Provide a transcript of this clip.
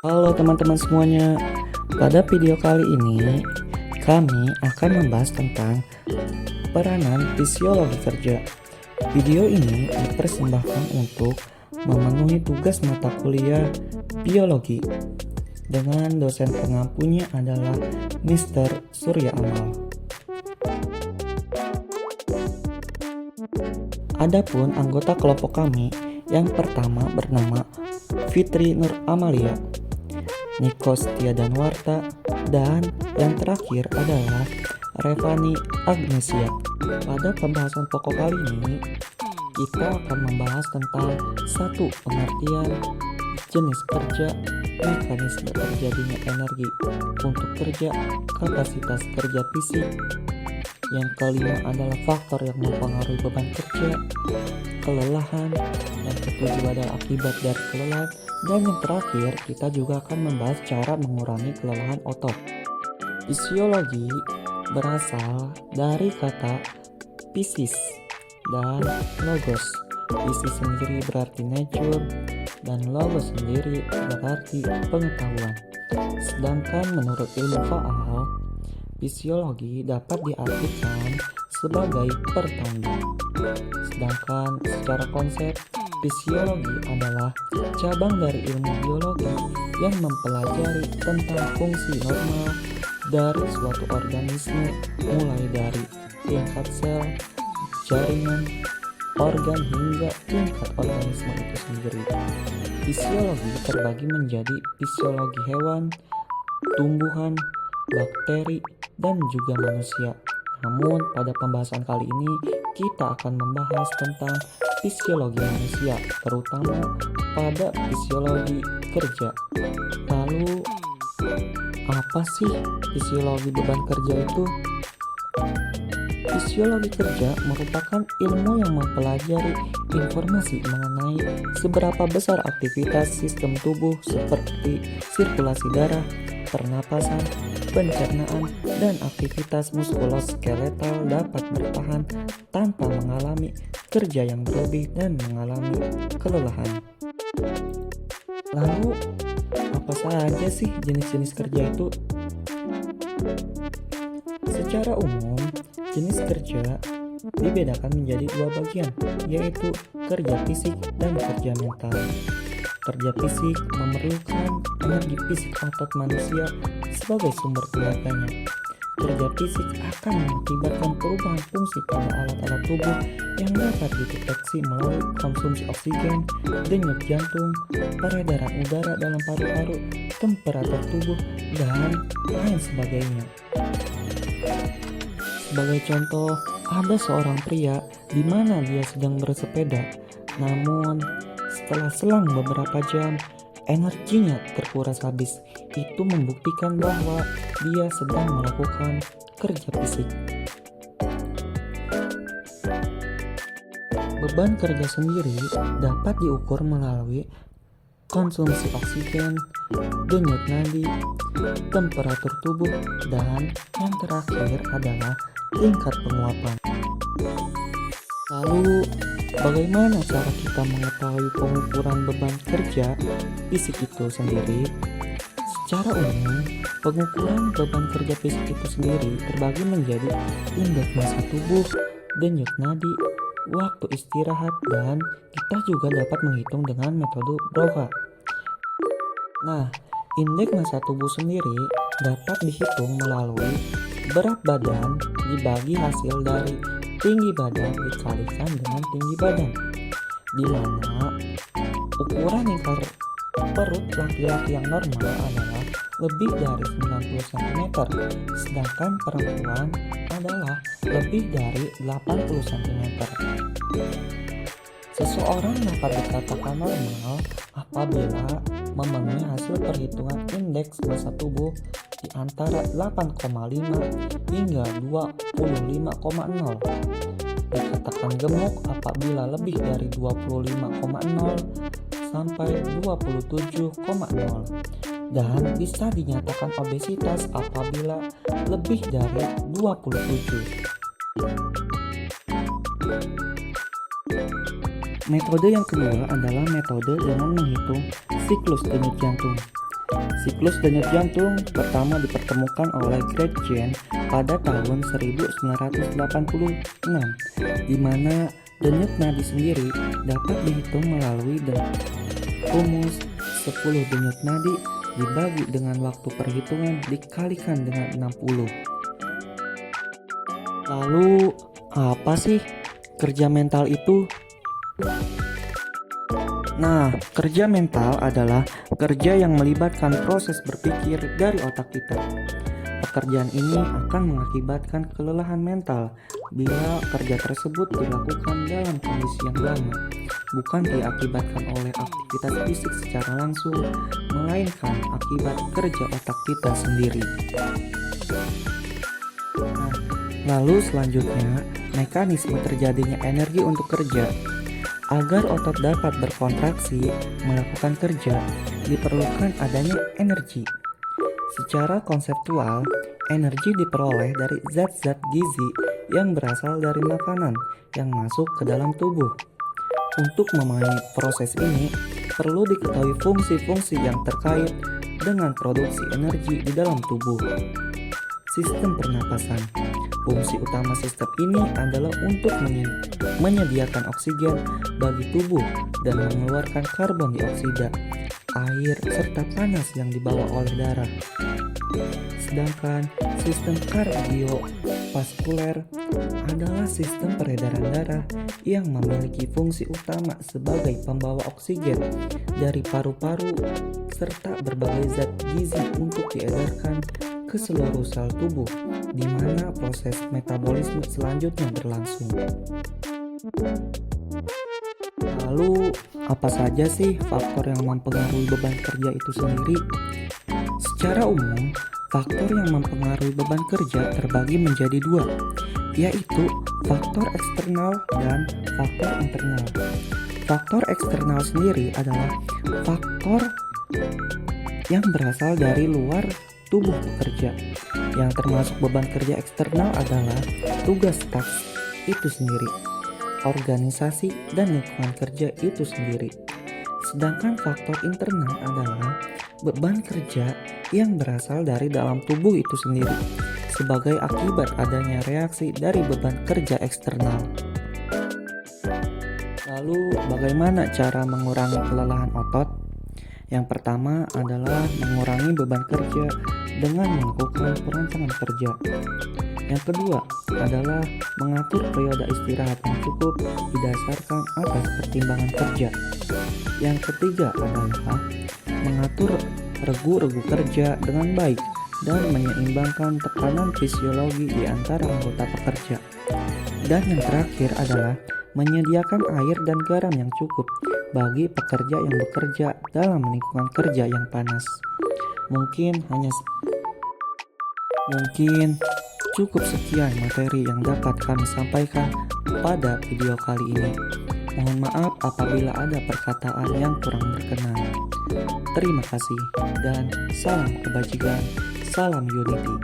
Halo teman-teman semuanya, pada video kali ini kami akan membahas tentang peranan fisiologi kerja. Video ini dipersembahkan untuk memenuhi tugas mata kuliah biologi dengan dosen pengampunya adalah Mr. Surya Amal. Adapun anggota kelompok kami yang pertama bernama Fitri Nur Amalia, Niko Setia Danwarta, dan yang terakhir adalah Revani Agnesia. Pada pembahasan pokok kali ini, kita akan membahas tentang satu pengertian jenis kerja, mekanisme terjadinya energi untuk kerja, kapasitas kerja fisik. Yang kelima adalah faktor yang mempengaruhi beban kerja, kelelahan, yang ketujuh adalah akibat dari kelelahan, dan yang terakhir kita juga akan membahas cara mengurangi kelelahan otot. Fisiologi berasal dari kata physis dan logos. Physis sendiri berarti nature dan logos sendiri berarti pengetahuan. Sedangkan menurut ilmu faal, fisiologi dapat diartikan sebagai pertanda. Sedangkan secara konsep, fisiologi adalah cabang dari ilmu biologi yang mempelajari tentang fungsi normal dari suatu organisme, mulai dari tingkat sel, jaringan, organ hingga tingkat organisme itu sendiri. Fisiologi terbagi menjadi fisiologi hewan, tumbuhan, bakteri, dan juga manusia. Namun pada pembahasan kali ini kita akan membahas tentang fisiologi manusia, terutama pada fisiologi kerja. Lalu apa sih fisiologi beban kerja itu? Fisiologi kerja merupakan ilmu yang mempelajari informasi mengenai seberapa besar aktivitas sistem tubuh seperti sirkulasi darah, pernapasan, pencernaan, dan aktivitas muskuloskeletal dapat bertahan tanpa mengalami kerja yang berlebih dan mengalami kelelahan. Lalu, apa saja sih jenis-jenis kerja itu? Secara umum, jenis kerja dibedakan menjadi dua bagian, yaitu kerja fisik dan kerja mental. Kerja fisik memerlukan energi fisik otot manusia sebagai sumber tenaganya. Kerja fisik akan mengakibatkan perubahan fungsi pada alat-alat tubuh yang dapat dideteksi melalui konsumsi oksigen, denyut jantung, peredaran udara dalam paru-paru, temperatur tubuh, dan lain sebagainya. Sebagai contoh, ada seorang pria di mana dia sedang bersepeda, namun setelah selang beberapa jam, energinya terkuras habis. Itu membuktikan bahwa dia sedang melakukan kerja fisik. Beban kerja sendiri dapat diukur melalui konsumsi oksigen, denyut nadi, temperatur tubuh, dan yang terakhir adalah tingkat penguapan. Lalu, bagaimana cara kita mengetahui pengukuran beban kerja fisik itu sendiri? Secara umum, pengukuran beban kerja fisik itu sendiri terbagi menjadi indeks massa tubuh, denyut nadi, waktu istirahat, dan kita juga dapat menghitung dengan metode Broca. Nah, indeks massa tubuh sendiri dapat dihitung melalui berat badan dibagi hasil dari tinggi badan dikalikan dengan tinggi badan, di mana ukuran lingkar perut laki-laki yang normal adalah lebih dari 90 cm, sedangkan perempuan adalah lebih dari 80 cm. Seseorang dapat dikatakan normal apabila memenuhi hasil perhitungan indeks massa tubuh di antara 8,5 hingga 25,0. Dikatakan gemuk apabila lebih dari 25,0 sampai 27,0. Dan bisa dinyatakan obesitas apabila lebih dari 27. Metode yang kedua adalah metode dengan menghitung siklus denyut jantung. Siklus denyut jantung pertama dipertemukan oleh Gretchen pada tahun 1986, di mana denyut nadi sendiri dapat dihitung melalui rumus 10 denyut nadi dibagi dengan waktu perhitungan dikalikan dengan 60. Lalu, apa sih kerja mental itu? Nah, kerja mental adalah kerja yang melibatkan proses berpikir dari otak kita. Pekerjaan ini akan mengakibatkan kelelahan mental bila kerja tersebut dilakukan dalam kondisi yang lama, bukan diakibatkan oleh aktivitas fisik secara langsung, melainkan akibat kerja otak kita sendiri. Nah, lalu selanjutnya, mekanisme terjadinya energi untuk kerja. Agar otot dapat berkontraksi melakukan kerja, diperlukan adanya energi. Secara konseptual, energi diperoleh dari zat-zat gizi yang berasal dari makanan yang masuk ke dalam tubuh. Untuk memahami proses ini, perlu diketahui fungsi-fungsi yang terkait dengan produksi energi di dalam tubuh. Sistem pernapasan. Fungsi utama sistem ini adalah untuk menyediakan oksigen bagi tubuh dan mengeluarkan karbon dioksida, air, serta panas yang dibawa oleh darah. Sedangkan sistem kardiovaskuler adalah sistem peredaran darah yang memiliki fungsi utama sebagai pembawa oksigen dari paru-paru serta berbagai zat gizi untuk diedarkan ke seluruh sel tubuh, di mana proses metabolisme selanjutnya berlangsung. Lalu, apa saja sih faktor yang mempengaruhi beban kerja itu sendiri? Secara umum, faktor yang mempengaruhi beban kerja terbagi menjadi dua, yaitu faktor eksternal dan faktor internal. Faktor eksternal sendiri adalah faktor yang berasal dari luar tubuh pekerja. Yang termasuk beban kerja eksternal adalah tugas staf itu sendiri, organisasi dan lingkungan kerja itu sendiri. Sedangkan faktor internal adalah beban kerja yang berasal dari dalam tubuh itu sendiri sebagai akibat adanya reaksi dari beban kerja eksternal. Lalu, bagaimana cara mengurangi kelelahan otot? Yang pertama adalah mengurangi beban kerja dengan melakukan perancangan kerja. Yang kedua adalah mengatur periode istirahat yang cukup didasarkan atas pertimbangan kerja. Yang ketiga adalah mengatur regu-regu kerja dengan baik dan menyeimbangkan tekanan fisiologi di antara anggota pekerja. Dan yang terakhir adalah menyediakan air dan garam yang cukup bagi pekerja yang bekerja dalam lingkungan kerja yang panas. Mungkin cukup sekian materi yang dapat kami sampaikan pada video kali ini. Mohon maaf apabila ada perkataan yang kurang berkenan. Terima kasih dan salam kebajikan, salam unity.